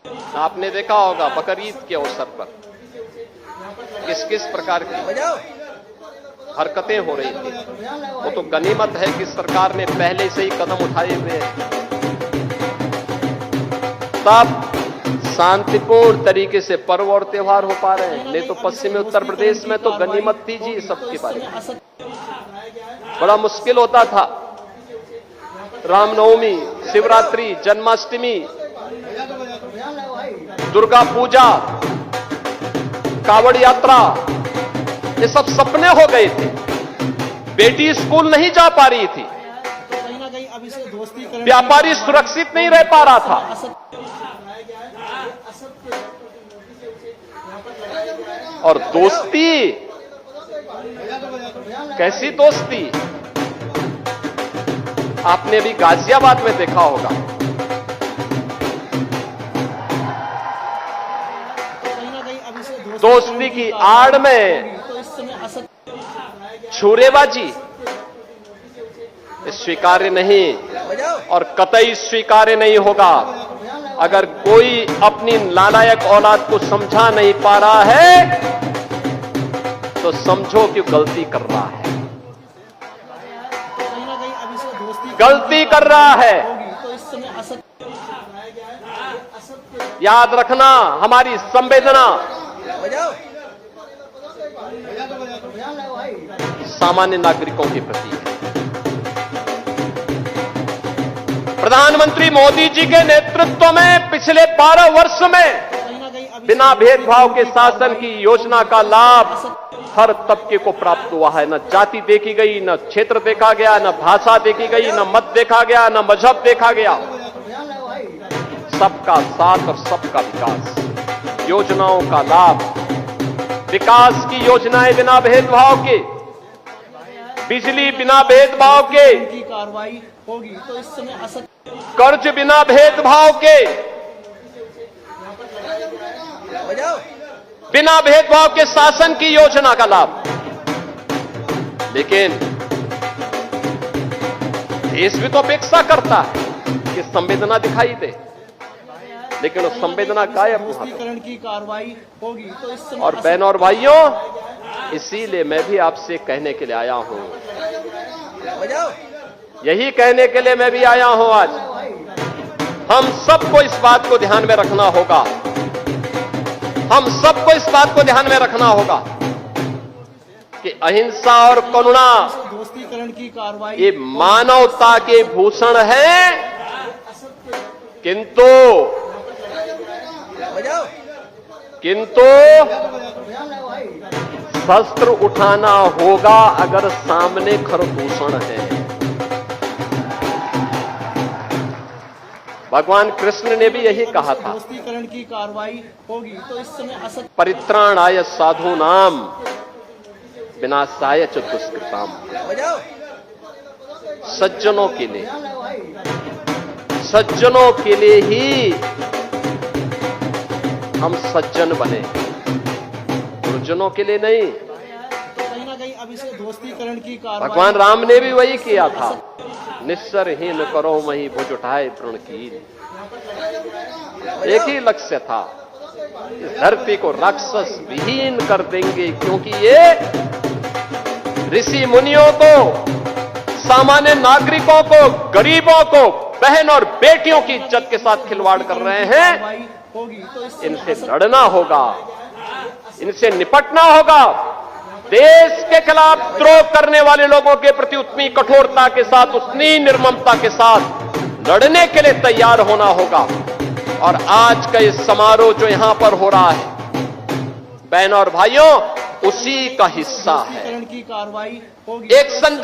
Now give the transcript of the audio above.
आपने देखा होगा बकरीद के अवसर पर किस किस प्रकार की हरकतें हो रही थी। वो तो गनीमत है कि सरकार ने पहले से ही कदम उठाए हुए हैं। तब शांतिपूर्ण तरीके से पर्व और त्योहार हो पा रहे हैं। नहीं तो पश्चिमी उत्तर प्रदेश में तो गनीमत थी जी सबके बारे में। बड़ा मुश्किल होता था। रामनवमी, शिवरात्रि, जन्माष्टमी, दुर्गा पूजा, कावड़ यात्रा, ये सब सपने हो गए थे। बेटी स्कूल नहीं जा पा रही थी, व्यापारी सुरक्षित नहीं रह पा रहा था। और दोस्ती, कैसी दोस्ती आपने अभी गाजियाबाद में देखा होगा। दोस्ती की आड़ में छुरेबाजी स्वीकार्य नहीं और कतई स्वीकार्य नहीं होगा। अगर कोई अपनी नालायक औलाद को समझा नहीं पा रहा है तो समझो कि गलती कर रहा है, गलती कर रहा है। याद रखना, हमारी संवेदना सामान्य नागरिकों के प्रति है। प्रधानमंत्री मोदी जी के नेतृत्व में पिछले 12 वर्ष में बिना भेदभाव के शासन की योजना का लाभ हर तबके को प्राप्त हुआ है। न जाति देखी गई, न क्षेत्र देखा गया, न भाषा देखी गई, न मत देखा गया, न मजहब देखा गया। सबका साथ और सबका विकास, योजनाओं का लाभ, विकास की योजनाएं बिना भेदभाव के, बिजली बिना भेदभाव के, कार्रवाई होगी तो इस समय कर्ज बिना भेदभाव के, बिना भेदभाव के शासन की योजना का लाभ। लेकिन देश भी तो अपेक्षा करता है कि संवेदना दिखाई दे, लेकिन उस संवेदना गायब हुआ की कार्रवाई होगी तो इस समय। और बहनों और भाइयों, इसीलिए मैं भी आपसे कहने के लिए आया हूं, यही कहने के लिए मैं भी आया हूं आज। हम सबको इस बात को ध्यान में रखना होगा, हम सबको इस बात को ध्यान में रखना होगा कि अहिंसा और करुणा दोस्तीकरण की कार्रवाई ये मानवता के भूषण है, किंतु शस्त्र उठाना होगा अगर सामने खरदूषण है। भगवान कृष्ण ने भी यही कहा था, दोस्तीकरण की कार्रवाई होगी तो इस समय परित्राणाय साधूनाम विनाशाय च दुष्कृताम। सज्जनों के लिए, सज्जनों के लिए ही हम सज्जन बने, दुर्जनों के लिए नहीं। कहीं ना कहीं अब इसे दोस्तीकरण की कार्रवाई, भगवान राम ने भी वही किया था। निस्सरहीन करो मही भुज उठाए तृणकील। एक ही लक्ष्य था, इस धरती को राक्षस विहीन कर देंगे, क्योंकि ये ऋषि मुनियों को, सामान्य नागरिकों को, गरीबों को, बहन और बेटियों की इज्जत के साथ खिलवाड़ कर रहे हैं। इनसे लड़ना होगा, इनसे निपटना होगा। देश के खिलाफ द्रोह करने वाले लोगों के प्रति उतनी कठोरता के साथ, उतनी निर्ममता के साथ लड़ने के लिए तैयार होना होगा। और आज का इस समारोह जो यहां पर हो रहा है, बहनों और भाइयों, उसी का हिस्सा है। की कार्रवाई होगी। एक संदेश